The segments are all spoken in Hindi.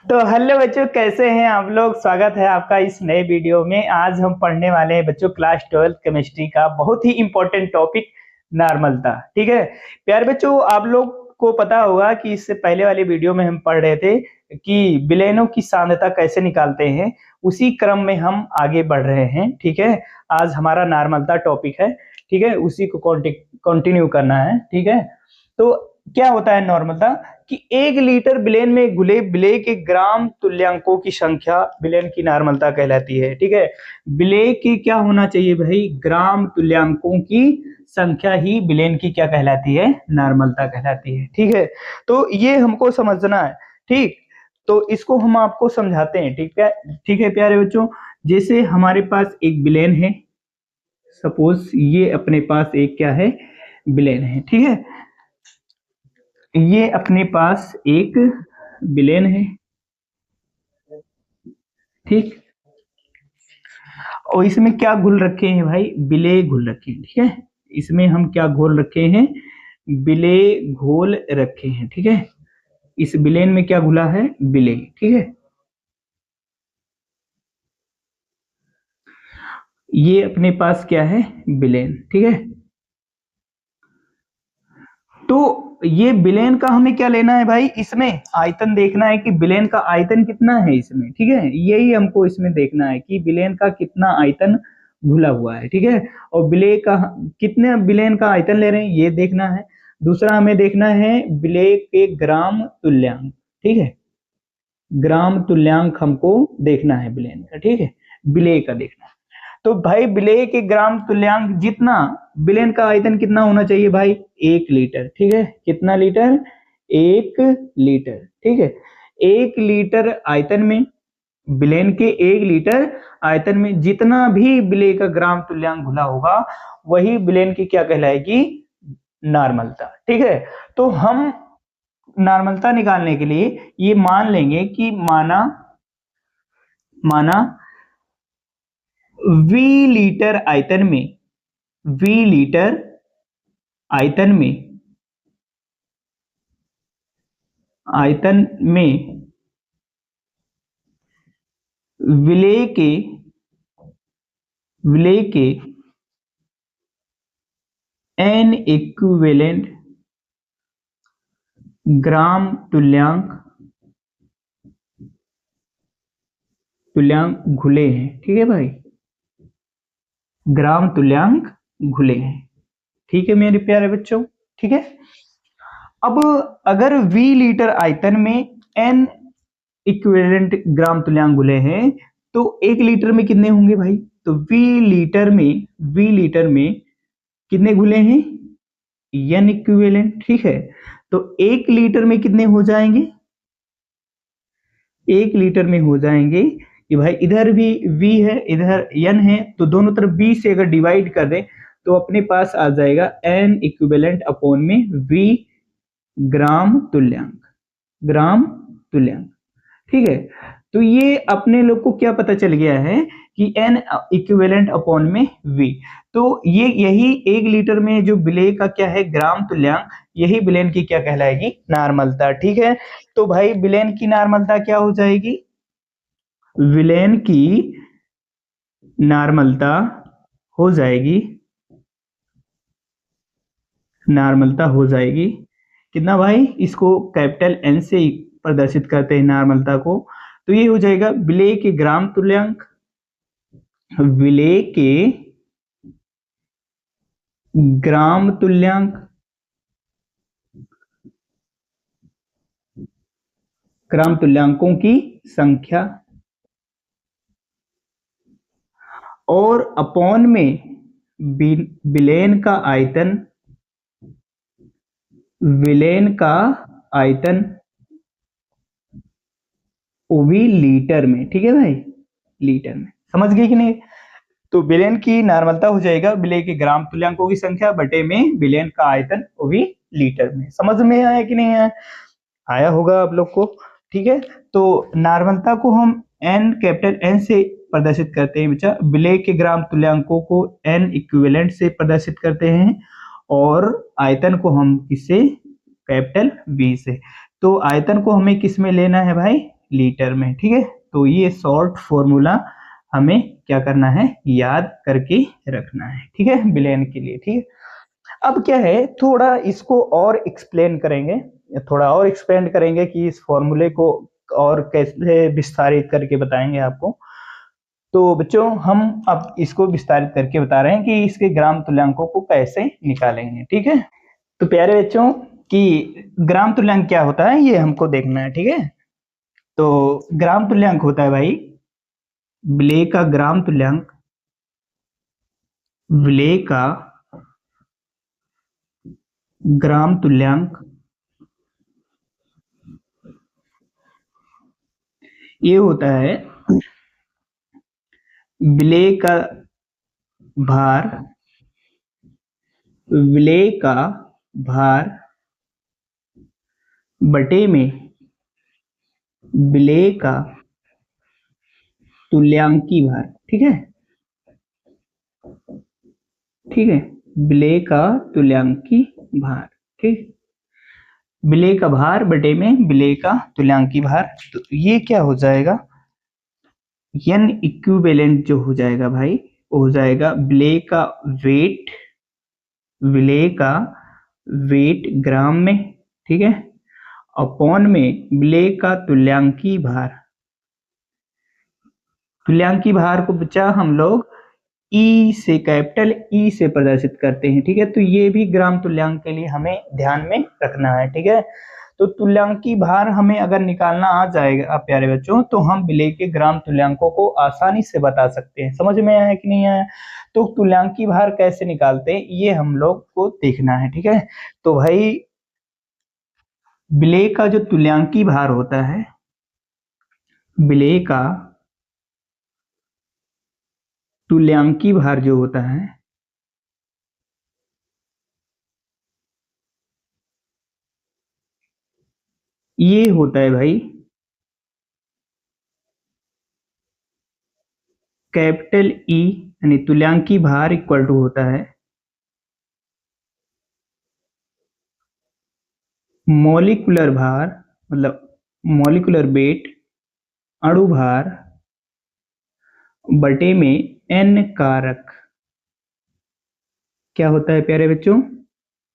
तो हेलो बच्चों, कैसे हैं आप लोग। स्वागत है आपका इस नए वीडियो में। आज हम पढ़ने वाले हैं बच्चों क्लास 12 केमिस्ट्री का बहुत ही इंपॉर्टेंट टॉपिक, नॉर्मलता। ठीक है प्यारे बच्चों, आप लोग को पता होगा कि इससे पहले वाले वीडियो में हम पढ़ रहे थे कि विलयनों की सांद्रता कैसे निकालते हैं। उसी क्रम में हम आगे बढ़ रहे हैं। ठीक है, आज हमारा नॉर्मलता टॉपिक है। ठीक है, उसी को कंटिन्यू करना है। ठीक है, तो क्या होता है नॉर्मलता कि 1 लीटर विलेन में घुले विलेय के ग्राम तुल्यांकों की संख्या विलेन की नॉर्मलता कहलाती है। ठीक है, विलेय के क्या होना चाहिए भाई, ग्राम तुल्यांकों की संख्या ही विलेन की क्या कहलाती है, नॉर्मलता कहलाती है। ठीक है, तो ये हमको समझना है। ठीक, तो इसको हम आपको समझाते हैं। ठीक है प्यारे बच्चों, जैसे हमारे पास एक विलेन है, सपोज ये अपने पास एक क्या है, विलेन है। ठीक है, ये अपने पास एक विलेन है। ठीक, और इसमें क्या घुल रखे हैं भाई, विलेय घुल रखे हैं। ठीक है, इसमें हम क्या घोल रखे हैं, विलेय घोल रखे हैं। ठीक है, इस विलेन में क्या घुला है, विलेय। ठीक है, ये अपने पास क्या है, विलेन। ठीक है, तो ये विलेन का हमें क्या लेना है भाई, इसमें आयतन देखना है कि विलेन का आयतन कितना है इसमें। ठीक है, यही हमको इसमें देखना है कि विलेन का कितना आयतन घुला हुआ है। ठीक है, और विलेय का कितने विलेन का आयतन ले रहे हैं ये देखना है। दूसरा हमें देखना है विलेय के ग्राम तुल्यांक। ठीक है, ग्राम तुल्यांक हमको देखना है विलेन का। ठीक है, विलेय का देखना है। तो भाई विलेय के ग्राम तुल्यांक जितना, विलेन का आयतन कितना होना चाहिए भाई, 1 लीटर। ठीक है, कितना लीटर, 1 लीटर। ठीक है, 1 लीटर आयतन में, विलेन के 1 लीटर आयतन में जितना भी विलेय का ग्राम तुल्यांक घुला होगा वही विलेन की क्या कहलाएगी, नॉर्मलता। ठीक है, तो हम नॉर्मलता निकालने के लिए ये मान लेंगे कि माना वी लीटर आयतन में, वी लीटर आयतन में विलेय के एन इक्विवेलेंट ग्राम तुल्यांक घुले हैं। ठीक है भाई, ग्राम तुल्यांक घुले हैं। ठीक है मेरे प्यारे बच्चों। ठीक है, अब अगर V लीटर आयतन में N इक्विवेलेंट ग्राम तुल्यांक घुले हैं तो 1 लीटर में कितने होंगे भाई, तो V लीटर में कितने घुले हैं, N इक्विवेलेंट। ठीक है, तो 1 लीटर में कितने हो जाएंगे, 1 लीटर में हो जाएंगे कि भाई इधर भी V है इधर N है, तो दोनों तरफ B से अगर डिवाइड कर दें तो अपने पास आ जाएगा N इक्विवेलेंट अपॉन में V ग्राम तुल्यांक। ठीक है, तो ये अपने लोग को क्या पता चल गया है कि N इक्विवेलेंट अपॉन में V, तो ये यही 1 लीटर में जो विलेय का क्या है, ग्राम तुल्यांक, यही विलेन की क्या कहलाएगी, नॉर्मलता। ठीक है, तो भाई विलेन की नॉर्मलता क्या हो जाएगी, विलेन की नॉर्मलता हो जाएगी कितना भाई, इसको कैपिटल N से प्रदर्शित करते हैं नॉर्मलता को, तो ये हो जाएगा विलेय के ग्राम तुल्यांक, विलेय के ग्राम तुल्यांक, ग्राम तुल्यांकों की संख्या, और अपॉन में विलेन का आयतन वो भी लीटर में। ठीक है भाई, लीटर में, समझ गए कि नहीं। तो विलेन की नॉर्मलता हो जाएगा विलेय के ग्राम तुल्यांकों की संख्या बटे में विलेन का आयतन वो भी लीटर में। समझ में आया कि नहीं आया, आया होगा आप लोग को। ठीक है, तो नॉर्मलता को हम कैपिटल N से प्रदर्शित करते हैं बच्चा, विलेय के ग्राम तुल्यांकों को N इक्विवेलेंट से प्रदर्शित करते हैं और आयतन को हम किससे, कैपिटल V से। तो आयतन को हमें किस में लेना है भाई, लीटर में, ठीक है। तो ये शॉर्ट फॉर्मूला हमें क्या करना है, याद करके रखना है, ठीक है, बिलियन के लिए, ठीक है। अब क्या है, थोड़ा इसको और एक्सप्लेन करेंगे, थोड़ा और एक्सपेंड करेंगे कि इस फॉर्मूले को और कैसे विस्तारित करके बताएंगे आपको। तो बच्चों हम अब इसको विस्तारित करके बता रहे हैं कि इसके ग्राम तुल्यांकों को कैसे निकालेंगे, ठीक है। तो प्यारे बच्चों कि ग्राम तुल्यांक क्या होता है ये हमको देखना है, ठीक है। तो ग्राम तुल्यांक होता है भाई, विलेय का ग्राम तुल्यांक, विलेय का ग्राम तुल्यांक ये होता है विलेय का भार, विलेय का भार बटे में विलेय का तुल्यांकी भार, ठीक है, ठीक है, विलेय का तुल्यांकी भार, ठीक, विलेय का भार बटे में विलेय का तुल्यांकी भार। तो ये क्या हो जाएगा, n इक्विवेलेंट जो हो जाएगा भाई, वो हो जाएगा विलेय का वेट, विलेय का वेट ग्राम में, ठीक है, अपॉन में विलेय का तुल्यांकी भार। तुल्यांकी भार को बच्चा हम लोग ई से, कैपिटल ई से प्रदर्शित करते हैं, ठीक है। तो ये भी ग्राम तुल्यांक के लिए हमें ध्यान में रखना है, ठीक है। तो तुल्यांकी भार हमें अगर निकालना आ जाएगा प्यारे बच्चों, तो हम विलेय के ग्राम तुल्यांकों को आसानी से बता सकते हैं। समझ में आया है कि नहीं आया? तो तुल्यांकी भार कैसे निकालते हैं ये हम लोग को देखना है, ठीक है। तो भाई विलेय का जो तुल्यांकी भार होता है, विलेय का तुल्यांकी भार जो होता है ये होता है भाई कैपिटल ई, यानी तुल्यांकी भार इक्वल टू होता है मॉलिक्यूलर भार, मतलब मॉलिक्यूलर वेट, अणु भार बटे में एन कारक। क्या होता है प्यारे बच्चों,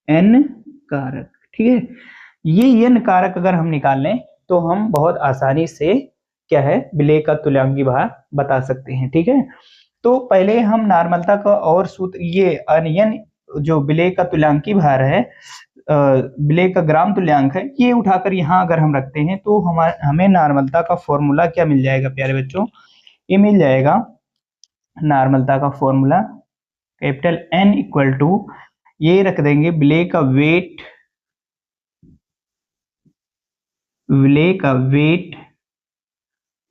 एन कारक, ठीक है। ये एन कारक अगर हम निकाल लें तो हम बहुत आसानी से क्या है, विलेय का तुल्यांकी भार बता सकते हैं, ठीक है। तो पहले हम नॉर्मलता का और सूत्र, ये अनियन जो विलेय का तुल्यांकी भार है, विलेय का ग्राम तुल्यांक है, ये उठाकर यहाँ अगर हम रखते हैं तो हमें नॉर्मलता का फॉर्मूला क्या मिल जाएगा प्यारे बच्चों, ये मिल जाएगा नॉर्मलता का formula capital N equal to, ये रख देंगे विलेय का वेट, विलेय का वेट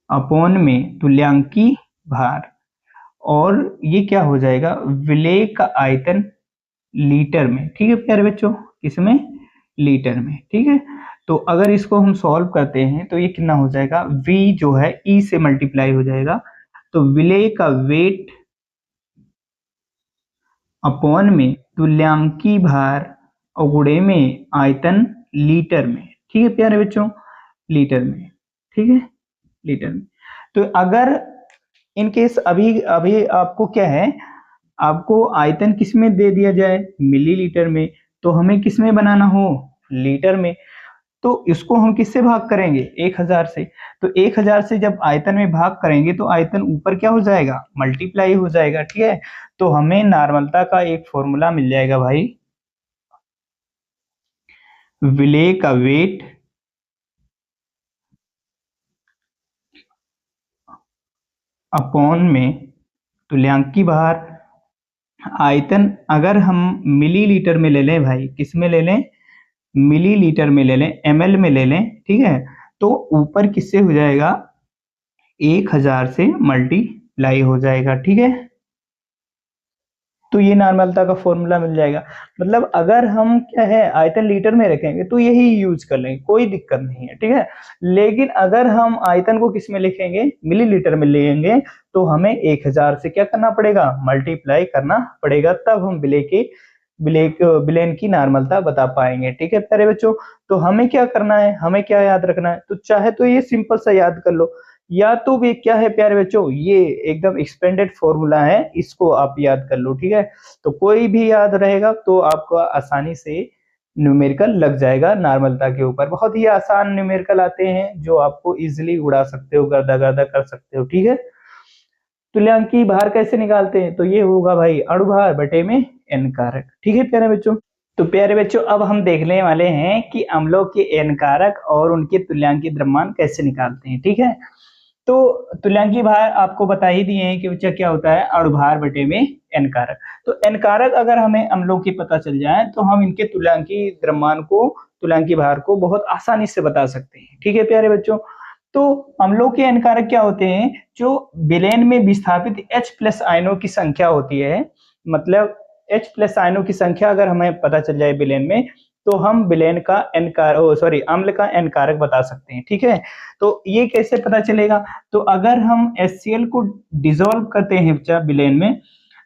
अपॉन में तुल्यांकी भार, और ये क्या हो जाएगा, विलेय का आयतन लीटर में, ठीक है प्यारे बच्चों, किसमें, लीटर में, ठीक है। तो अगर इसको हम सॉल्व करते हैं तो ये कितना हो जाएगा, v जो है e से मल्टीप्लाई हो जाएगा, तो विलेय का वेट अपॉन में तुल्यांकी भार और गुणे में आयतन लीटर में, ठीक है प्यारे बच्चों, लीटर में, ठीक है, लीटर में। तो अगर इन केस अभी अभी आपको क्या है, आपको आयतन किस में दे दिया जाए, मिलीलीटर में, तो हमें किस में बनाना हो, लीटर में। तो इसको हम किससे भाग करेंगे, 1000 से। तो 1000 से जब आयतन में भाग करेंगे तो आयतन ऊपर क्या हो जाएगा, मल्टीप्लाई हो जाएगा, ठीक है। तो हमें नॉर्मलता का एक फॉर्मूला मिल जाएगा भाई, विलेय का वेट अपॉन में तुल्यांकी भार, आयतन अगर हम मिलीलीटर में ले लें भाई, किस में ले लें, मिलीलीटर में ले लें, ml में ले लें, ठीक है। तो ऊपर किससे हो जाएगा, 1000 से मल्टीप्लाई हो जाएगा, ठीक है। तो ये नॉर्मलता का फॉर्मूला मिल जाएगा। मतलब अगर हम क्या है आयतन लीटर में रखेंगे तो यही यूज कर लेंगे, कोई दिक्कत नहीं है, ठीक है। लेकिन अगर हम आयतन को किस में लिखेंगे, मिलीलीटर में लेंगे, तो हमें 1000 से क्या करना पड़ेगा, मल्टीप्लाई करना पड़ेगा, तब हम विलेय के विलेन की नॉर्मलता बता पाएंगे। ठीक है प्यारे बच्चों, तो हमें क्या करना है, हमें क्या याद रखना है, तो चाहे तो ये सिंपल सा याद कर लो, या तो भी क्या है प्यारे बच्चों, ये एकदम एक्सपेंडेड फॉर्मूला है, इसको आप याद कर लो। ठीक है, तो कोई भी याद रहेगा तो आपको आसानी से न्यूमेरिकल लग जाएगा नॉर्मलता के ऊपर। बहुत ही आसान न्यूमेरिकल आते हैं जो आपको इजिली उड़ा सकते हो, गर्दा गर्दा कर सकते हो। ठीक है, तुल्यांकी भार कैसे निकालते हैं, तो ये होगा भाई अणुभार बटे में एन कारक। ठीक है प्यारे बच्चों, तो प्यारे बच्चों अब हम देखने वाले हैं कि अम्लों के एन कारक और उनके तुल्यांकी द्रव्यमान कैसे निकालते हैं। ठीक है, तो तुल्यांकी भार आपको बता ही दिए हैं कि बच्चा क्या होता है, अणुभार बटे में एन कारक। तो एन कारक अगर हमें अम्लों की पता चल जाए तो हम इनके तुल्यांकी द्रव्यमान को, तुल्यांकी भार को बहुत आसानी से बता सकते हैं। ठीक है प्यारे बच्चों, तो अम्लों के एन कारक क्या होते हैं, जो विलेन में विस्थापित H+ आयनों की संख्या होती है, मतलब H+ आयनों की संख्या अगर हमें पता चल जाए विलेन में, तो हम विलेन का एन कारक, सॉरी अम्ल का एन कारक बता सकते हैं। ठीक है, तो ये कैसे पता चलेगा, तो अगर हम HCl को डिसॉल्व करते हैं बच्चा विलेन में,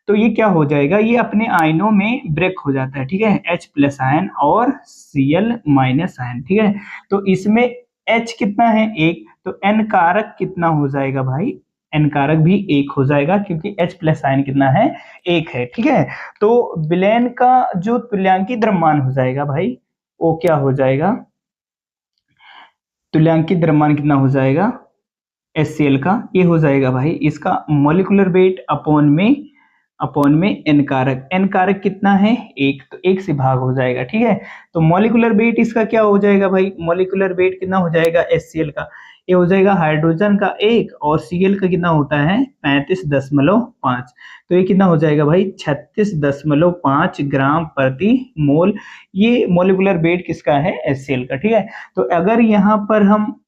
तो ये क्या हो जाएगा, ये अपने आयनों में ब्रेक हो जाता है। ठीक है, H+ आयन और Cl- आयन। ठीक है, तो इसमें H कितना है, एक, तो एन कारक कितना हो जाएगा भाई, एन कारक भी एक हो जाएगा क्योंकि H+ आयन कितना है, एक है। ठीक है, तो विलेन का जो तुल्यांकी द्रव्यमान हो जाएगा भाई, वो क्या हो जाएगा, तुल्यांकी द्रव्यमान कितना हो जाएगा HCl का, ये हो जाएगा भाई इसका मॉलिक्यूलर वेट अपॉन में एन कारक। एन कारक कितना है, एक, तो एक से भाग हो जाएगा। ठीक है, तो मॉलिक्यूलर वेट इसका क्या हो जाएगा भाई, मॉलिक्यूलर वेट कितना हो जाएगा HCl का, ये हो जाएगा हाइड्रोजन का एक, और Cl का कितना होता है 35.5, तो ये कितना हो जाएगा भाई 36.5 ग्राम प्रति मोल। ये मॉलिक्यूलर वेट किसका है, HCl का। ठीक है, तो अगर यहाँ पर हम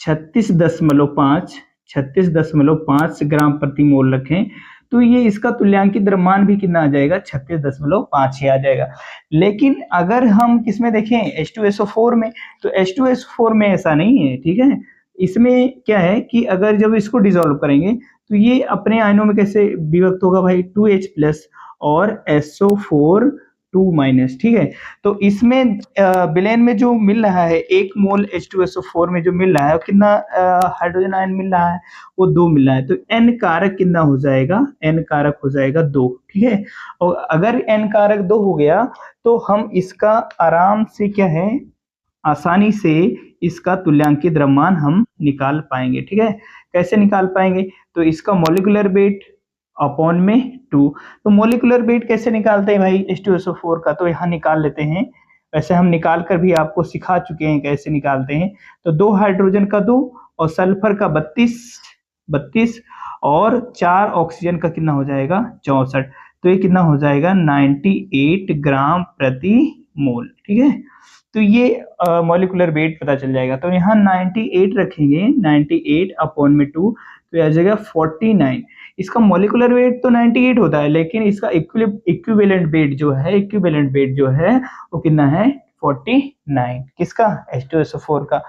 36.5 ग्राम प्रति मोल रखें, तो ये इसका तुल्यांकी द्रव्यमान भी कितना आ जाएगा, 36.5 ही आ जाएगा। लेकिन अगर हम किसमें देखें, H2SO4 में, तो H2SO4 में ऐसा नहीं है। ठीक है, इसमें क्या है कि अगर जब इसको डिसॉल्व करेंगे तो ये अपने आयनों में कैसे विभक्त होगा भाई, 2H+ और SO4 2-। ठीक है, तो इसमें विलेन में जो मिल रहा है 1 मोल H2SO4 में जो मिल रहा है, कितना हाइड्रोजन आयन मिल रहा है, वो 2 मिल रहा है। तो एन कारक कितना हो जाएगा, एन कारक हो जाएगा 2। ठीक है, और अगर एन कारक 2 हो गया तो हम इसका आराम से क्या है, आसानी से इसका तुल्यांकी द्रव्यमान हम निकाल पाएंगे। ठीक है, कैसे निकाल पाएंगे, तो इसका मॉलिक्यूलर वेट अपॉन में 2। तो मॉलिक्यूलर वेट कैसे निकालते हैं भाई H2SO4 का, तो यहाँ निकाल लेते हैं। वैसे हम निकाल कर भी आपको सिखा चुके हैं कैसे निकालते हैं। तो 2 हाइड्रोजन का 2 और सल्फर का 32 और 4 ऑक्सीजन का कितना हो जाएगा 64, तो ये कितना हो जाएगा 98 ग्राम प्रति मोल। ठीक है, तो ये मॉलिक्यूलर वेट पता चल जाएगा। तो यहाँ 98 रखेंगे, 98 अपॉन में 2, तो यह आ जाएगा 49। इसका मॉलिक्यूलर वेट तो 98 होता है, लेकिन इसका इक्विवेलेंट वेट जो है वो कितना है 49, किसका, H2SO4 का।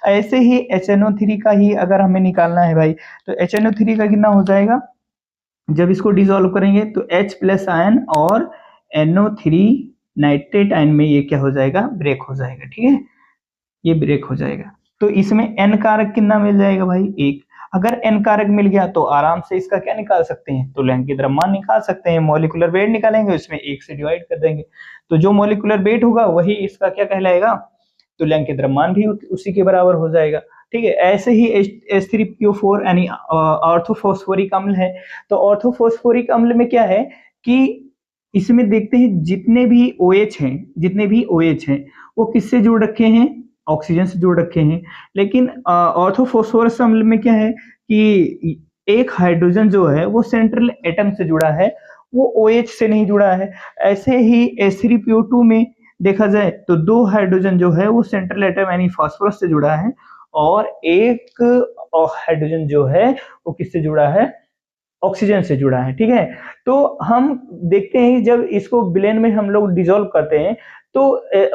ऐसे ही HNO3 का ही अगर हमें निकालना है भाई, तो HNO3 का कितना हो जाएगा, जब इसको डिसॉल्व करेंगे तो H+ आयन और NO3 नाइट्रेट आयन में ये क्या हो जाएगा, ब्रेक हो जाएगा। ठीक है, ये ब्रेक हो जाएगा। तो इसमें एन कारक कितना मिल जाएगा भाई, एक। अगर एन कारक मिल गया तो आराम से इसका क्या निकाल सकते हैं, तुल्यांकी द्रव्यमान निकाल सकते हैं। मॉलिक्यूलर वेट निकालेंगे, उसमें 1 से डिवाइड कर देंगे, तो जो मॉलिक्यूलर वेट होगा वही इसका क्या कहलाएगा, तुल्यांकी द्रव्यमान भी उसी के बराबर हो जाएगा। ठीक है, ऐसे ही H3PO4 यानी ऑर्थोफॉस्फोरिक अम्ल है। तो ऑर्थोफॉस्फोरिक अम्ल में क्या है कि इसमें देखते हैं जितने भी OH हैं वो किससे जुड़ रखे हैं, ऑक्सीजन से जुड़ रखे हैं। लेकिन ऑर्थोफॉस्फोरस अम्ल में क्या है कि एक हाइड्रोजन जो है वो सेंट्रल एटम से जुड़ा है, वो OH से नहीं जुड़ा है। ऐसे ही H3PO2 में देखा जाए तो 2 हाइड्रोजन जो है वो सेंट्रल एटम यानी फास्फोरस से जुड़ा है, और एक हाइड्रोजन जो है वो किससे जुड़ा है, ऑक्सीजन से जुड़ा है। ठीक है, तो हम देखते हैं जब इसको विलेन में हम लोग डिसॉल्व करते हैं तो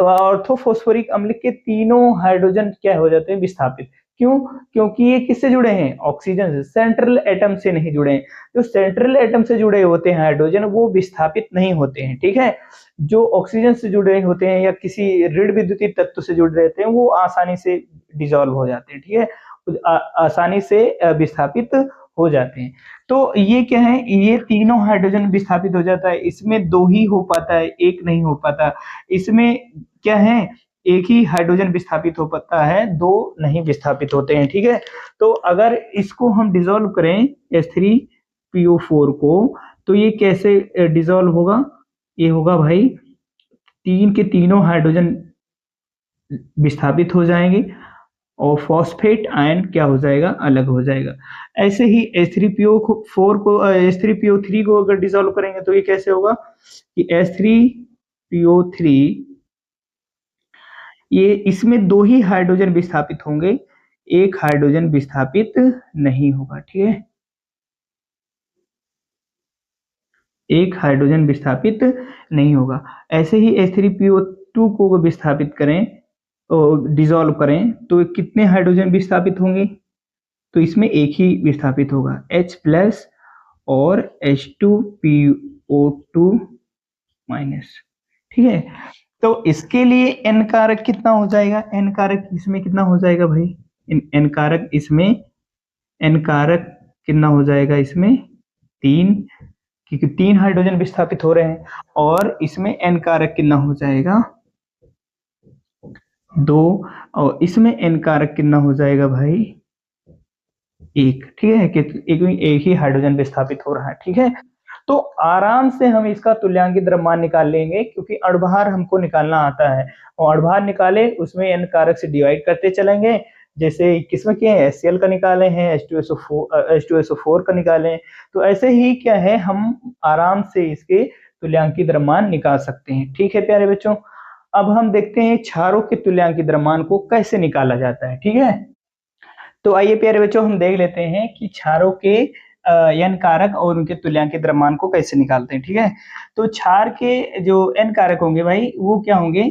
ऑर्थोफॉस्फोरिक अम्ल के तीनों हाइड्रोजन क्या हो जाते हैं, विस्थापित। क्यों? क्योंकि ये किससे जुड़े हैं? ऑक्सीजन से, सेंट्रल एटम से नहीं जुड़े हैं। जो सेंट्रल एटम से जुड़े होते हैं हाइड्रोजन, वो विस्थापित नहीं होते हैं, ठीक है। जो ऑक्सीजन से जुड़े होते हैं या किसी ऋण विद्युतीय तत्व से जुड़ रहते हैं, वो आसानी से डिसॉल्व हो जाते हैं, ठीक है, आसानी से विस्थापित हो जाते हैं। तो ये क्या है, ये तीनों हाइड्रोजन विस्थापित हो जाता है, इसमें दो ही हो पाता है, एक नहीं हो पाता। इसमें क्या है, एक ही हाइड्रोजन विस्थापित हो पाता है, दो नहीं विस्थापित होते हैं, ठीक है। तो अगर इसको हम डिसॉल्व करें H3PO4 को, तो ये कैसे डिसॉल्व होगा? ये होगा भाई, तीन के तीनों हाइड्रोजन विस्थापित हो जाएंगे और फॉस्फेट आयन क्या हो जाएगा? अलग हो जाएगा। ऐसे ही H3PO4 को H3PO3 को अगर डिसॉल्व करेंगे तो ये कैसे होगा कि H3PO3, ये इसमें दो ही हाइड्रोजन विस्थापित होंगे, एक हाइड्रोजन विस्थापित नहीं होगा, ठीक है, एक हाइड्रोजन विस्थापित नहीं होगा। ऐसे ही H3PO2 को विस्थापित करें और डिसॉल्व करें तो कितने हाइड्रोजन विस्थापित होंगे? तो इसमें एक ही विस्थापित होगा, H प्लस और H2PO2 माइनस, ठीक है। तो इसके लिए n कारक कितना हो जाएगा? n कारक इसमें कितना हो जाएगा भाई? n कारक इसमें, n कारक कितना हो जाएगा इसमें? 3, क्योंकि 3 हाइड्रोजन विस्थापित हो रहे हैं। और इसमें n कारक कितना हो जाएगा? 2, और इसमें n कारक कितना हो जाएगा भाई? 1, ठीक है, कि एक ही हाइड्रोजन विस्थापित हो रहा है, ठीक है। तो आराम से हम इसका तुल्यांकित द्रव्यमान निकाल लेंगे, क्योंकि अणुभार हमको निकालना आता है, और अणुभार निकाले उसमें n कारक से डिवाइड करते चलेंगे। जैसे किसमें किए हैं? HCl का निकाले हैं, H2SO4 का निकाले हैं। तो ऐसे ही क्या है, हम आराम से इसके तुल्यांकित द्रव्यमान निकाल सकते हैं, ठीक है प्यारे बच्चों। अब हम देखते हैं क्षारों के तुल्यांकित द्रव्यमान को कैसे निकाला जाता है, ठीक है। तो आइए प्यारे बच्चों, हम देख लेते हैं कि क्षारों के n कारक और उनके तुल्यांकित द्रव्यमान को कैसे निकालते हैं, ठीक है। तो क्षार के जो n कारक होंगे भाई, वो क्या होंगे?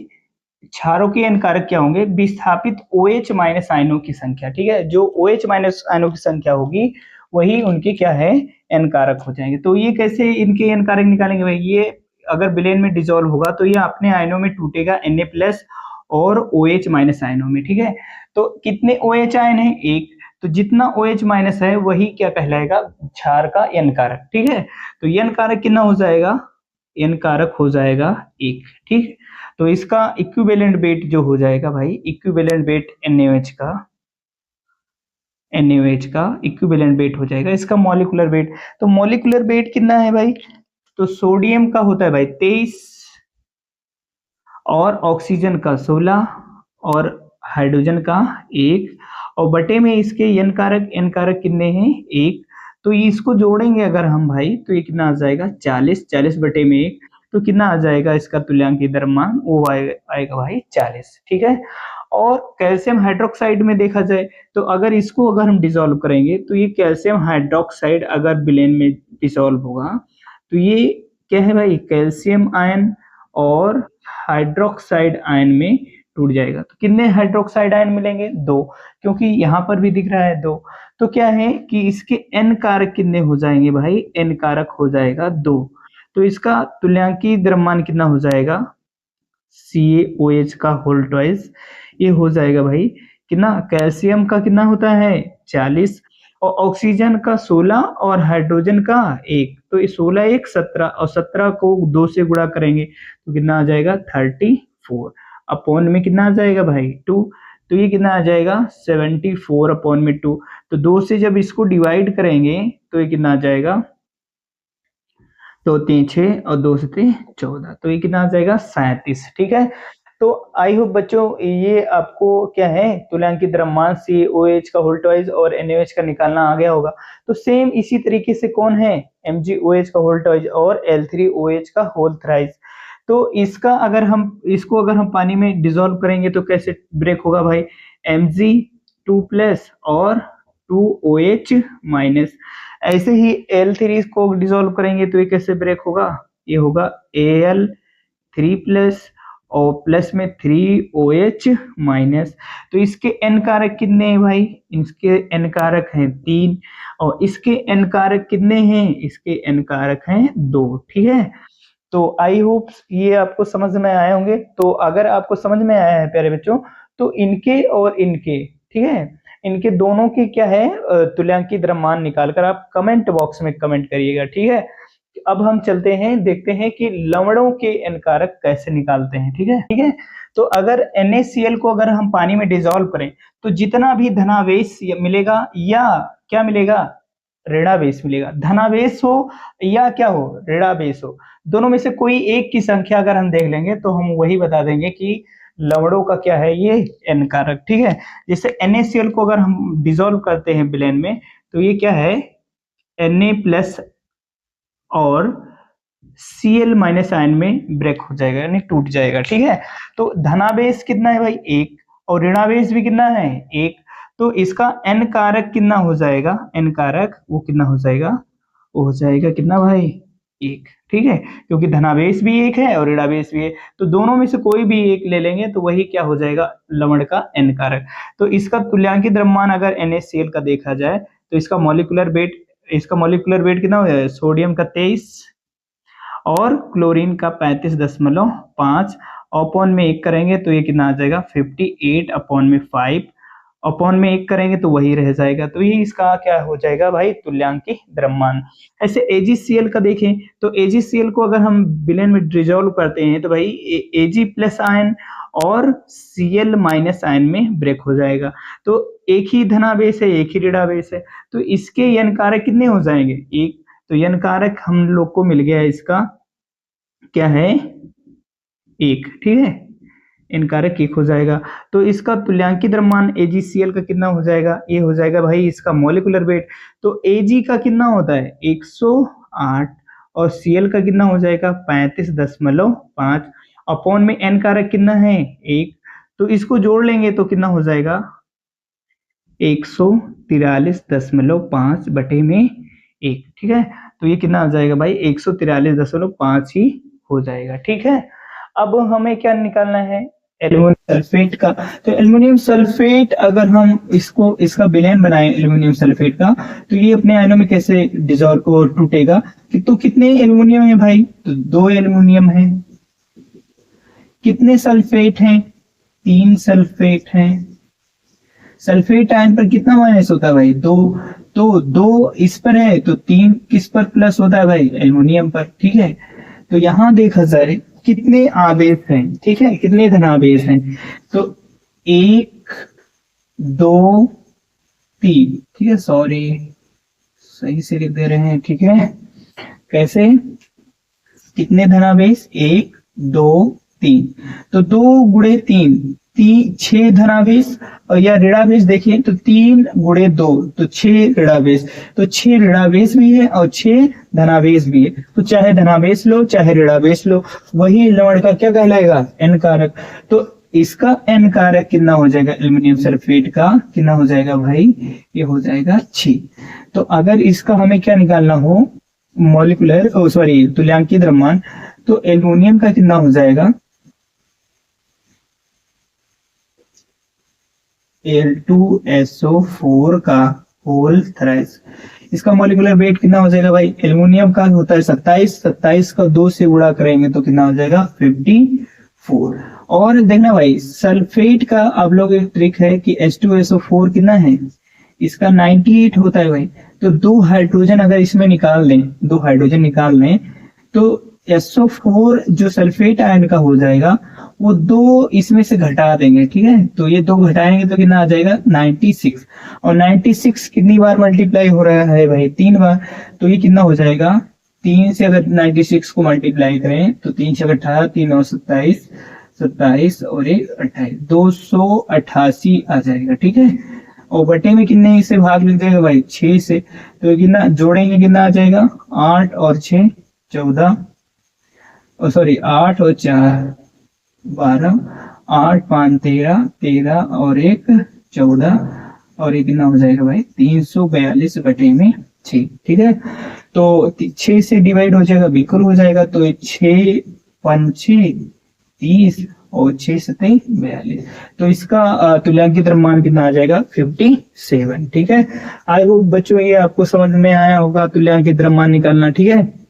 क्षारों के n कारक क्या होंगे? विस्थापित OH माइनस आयनों की संख्या, ठीक है। जो OH माइनस आयनों की संख्या होगी, वही उनके क्या है? n कारक हो जाएंगे। तो ये कैसे इनके n कारक निकालेंगे भाई? ये अगर विलयन में डिसॉल्व होगा तो ये अपने आयनों में टूटेगा Na प्लस और OH माइनस आयनों में, ठीक है। तो कितने OH आयन है? एक। तो जितना OH माइनस है वही क्या कहलाएगा? क्षार का n कारक, ठीक है। तो n कारक कितना हो जाएगा? n कारक हो जाएगा 1, ठीक। तो इसका इक्विवेलेंट वेट जो हो जाएगा भाई, इक्विवेलेंट वेट NaOH का इक्विवेलेंट वेट हो जाएगा। इसका मॉलिक्यूलर वेट, तो मॉलिक्यूलर वेट कितना है भाई? तो सोडियम का होता है भाई 23, और ऑक्सीजन का 16, और हाइड्रोजन का 1, और बटे में इसके n कारक कितने हैं? 1। तो इसको जोड़ेंगे अगर हम भाई, तो ये कितना आ जाएगा? 40 बटे में 1, तो कितना आ जाएगा इसका तुल्यांकित द्रव्यमान? वो आएगा भाई 40, ठीक है। और कैल्शियम हाइड्रोक्साइड में देखा जाए, तो अगर इसको अगर हम डिसॉल्व करेंगे, तो ये कैल्शियम हाइड्रोक्साइड अगर विलयन में डिसॉल्व होगा, तो ये क्या है भाई? कैल्शियम आयन और हाइड्रोक्साइड आयन में टूट जाएगा। तो कितने हाइड्रोक्साइड आयन मिलेंगे? 2, क्योंकि यहाँ पर भी दिख रहा है 2। तो क्या है कि इसके n कारक कितने हो जाएंगे भाई? n कारक हो जाएगा 2। तो इसका तुल्यांकित द्रव्यमान कितना हो जाएगा? CaOH का होल ट्वाइस, ये हो जाएगा भाई कितना? कैल्शियम का कितना होता है? 40, और ऑक्सीजन का 16, और हाइड्रोजन का 1। तो ये 16 1 17, और 17 को 2 से गुणा करेंगे तो कितना आ जाएगा? 34 अपॉन में कितना आ जाएगा भाई? 2। तो ये कितना आ जाएगा? 74 अपॉन में 2। तो 2 से जब इसको डिवाइड करेंगे तो ये कितना आ जाएगा? 2 3 6 और 2 से 3 14, तो ये कितना आ जाएगा? 37, ठीक है। तो आई होप बच्चों ये आपको क्या है, तुल्यांकित द्रव्यमान CaOH का होल ट्वाइस और NaOH का निकालना आ गया होगा। तो सेम इसी तरीके से कौन है? MgOH का होल ट्वाइस और L3OH का होल थ्राइस। तो इसका अगर हम पानी में डिसॉल्व करेंगे तो कैसे ब्रेक होगा भाई? Mg2 प्लस और 2OH माइनस। ऐसे ही L3 को डिसॉल्व करेंगे तो ये कैसे ब्रेक होगा? ये होगा Al3 प्लस और प्लस में 3OH माइनस। तो इसके n कारक कितने हैं भाई? इसके n कारक हैं 3 और इसके n कारक कितने हैं? इसके n कारक हैं 2। ठीक है, तो आई होप ये आपको समझ में आए होंगे। तो अगर आपको समझ में आया है प्यारे बच्चों, तो इनके और इनके, ठीक है, इनके दोनों की क्या है तुल्यांकित द्रव्यमान निकालकर आप कमेंट बॉक्स में कमेंट करिएगा। ठीक है, अब हम चलते हैं, देखते हैं कि लवणों के n कारक कैसे निकालते हैं। ठीक है, ठीक है। तो अगर NaCl को अगर हम पानी में डिजोल्व करें तो जितना भी धनावेश मिलेगा या क्या मिलेगा, ऋणावेश मिलेगा। धनावेश हो या क्या हो, ऋणावेश हो, दोनों में से कोई एक की संख्या अगर हम देख लेंगे तो हम वही बता देंगे कि लवणों का क्या है, ये n कारक। ठीक है, जैसे NaCl को अगर हम डिजोल्व करते हैं विलेन में तो ये क्या है, Na प्लस और Cl माइनस आयन में ब्रेक हो जाएगा, यानी टूट जाएगा। ठीक है, तो धनावेश कितना है भाई, 1, और ऋणावेश भी कितना है, 1। तो इसका n कारक कितना हो जाएगा, n कारक वो कितना हो जाएगा, वो हो जाएगा कितना भाई, 1। ठीक है, क्योंकि धनावेश भी 1 है और ऋणावेश भी है, तो दोनों में से कोई भी एक ले लेंगे तो वही क्या हो जाएगा, लवण का n कारक। तो इसका तुल्यांकित द्रव्यमान अगर NaCl का देखा जाए तो इसका मॉलिक्यूलर वेट कितना हो जाएगा, सोडियम का 23 और क्लोरीन का 35.5 अपॉन में 1 करेंगे तो ये कितना आ जाएगा, 58 अपॉन में 5 अपॉन में 1 करेंगे तो वही रह जाएगा। तो ये इसका क्या हो जाएगा भाई, तुल्यांकित द्रव्यमान। ऐसे AgCl का देखें तो AgCl को अगर हम विलेन में डिसॉल्व करते हैं तो भाई Ag प्लस आयन और Cl माइनस आयन में ब्रेक हो जाएगा। तो एक ही धनावेश है, एक ही ऋणावेश है, तो इसके n कारक कितने हो जाएंगे, 1। तो n कारक हम लोग को मिल गया, इसका क्या है, 1। ठीक है, n कारक 1 हो जाएगा। तो इसका तुल्यांकित द्रव्यमान AgCl का कितना हो जाएगा, ये हो जाएगा भाई इसका मॉलिक्यूलर वेट। तो Ag का कितना होता है, 108 और Cl का कितना हो जाएगा, 35.5 अपॉन में n कारक कितना है, 1। तो इसको जोड़ लेंगे तो कितना हो जाएगा, 143.5 बटे में 1। ठीक है, तो ये कितना आ जाएगा भाई, 143.5 ही हो जाएगा। ठीक है, अब हमें क्या निकालना है, एल्युमिनियम सल्फेट का। तो एल्युमिनियम सल्फेट अगर हम इसका विलेन बनाएं एल्युमिनियम सल्फेट का, तो ये अपने आयनों में कैसे डिसॉल्व और टूटेगा। तो कितने एल्युमिनियम है भाई, तो 2 एल्युमिनियम है। कितने सल्फेट हैं, 3 सल्फेट हैं। सल्फेट आयन पर कितना माइनस होता है भाई, 2। तो 2 इस पर है तो 3 किस पर प्लस होता है भाई, एल्युमिनियम पर। ठीक है, तो यहां देखा जाए कितने आवेश हैं, ठीक है, कितने धनावेश हैं, तो 1 2 3। ठीक है, सॉरी सही से लिख दे रहे हैं। ठीक है, कैसे, कितने धनावेश, 1 2 3, तो 2 गुणे 3 6 धनावेश, और या ऋणावेश देखिए तो 3 गुणे 2 तो 6 ऋणावेश। तो 6 ऋणावेश भी है और 6 धनावेश भी है, तो चाहे धनावेश लो चाहे ऋणावेश लो, वही लवण का क्या कहलाएगा, n कारक। तो इसका n कारक कितना हो जाएगा, एल्युमिनियम सल्फेट का कितना हो जाएगा भाई, ये हो जाएगा 6। तो अगर इसका हमें क्या निकालना हो, मॉलिक्यूलर तुल्यांकित द्रव्यमान, तो एल्युमिनियम का कितना हो जाएगा, Al2SO4 का होल थ्राइस। इसका मॉलिक्यूलर वेट कितना हो जाएगा भाई, एल्युमिनियम का होता है 27 का 2 से गुणा करेंगे तो कितना हो जाएगा, 54। और देखना भाई सल्फेट का आप लोग एक ट्रिक है कि H2SO4 कितना है, इसका 98 होता है भाई। तो 2 हाइड्रोजन अगर इसमें निकाल लें, 2 हाइड्रोजन निकाल लें तो SO4 जो सल्फेट आयन का हो जाएगा वो 2 इसमें से घटा देंगे। ठीक है, तो ये 2 घटाएंगे तो कितना आ जाएगा, 96। और 96 कितनी बार मल्टीप्लाई हो रहा है भाई, 3 बार। तो ये कितना हो जाएगा, 3 से अगर 96 को मल्टीप्लाई करें तो 3 से 18, 3 9 27, 27 और 1 28, 288 आ जाएगा। ठीक है, और बटे में कितने से भाग लिख देगा भाई, 6 से। तो कितना जोड़ेंगे, कितना आ जाएगा, 8 और 6 14, और सॉरी 8 और 4 12, 8 5 13, 13 और 1 14, और ये कितना हो जाएगा भाई, 342 बटे में 6। ठीक है, तो 6 से डिवाइड हो जाएगा, बिल्कुल हो जाएगा। तो 6 5 6 30 और 6 7 42, तो इसका तुल्यांकित द्रव्यमान कितना आ जाएगा 57। ठीक है, आई होप बच्चों ये आपको समझ में आया होगा तुल्यांकित द्रव्यमान निकालना। ठीक है।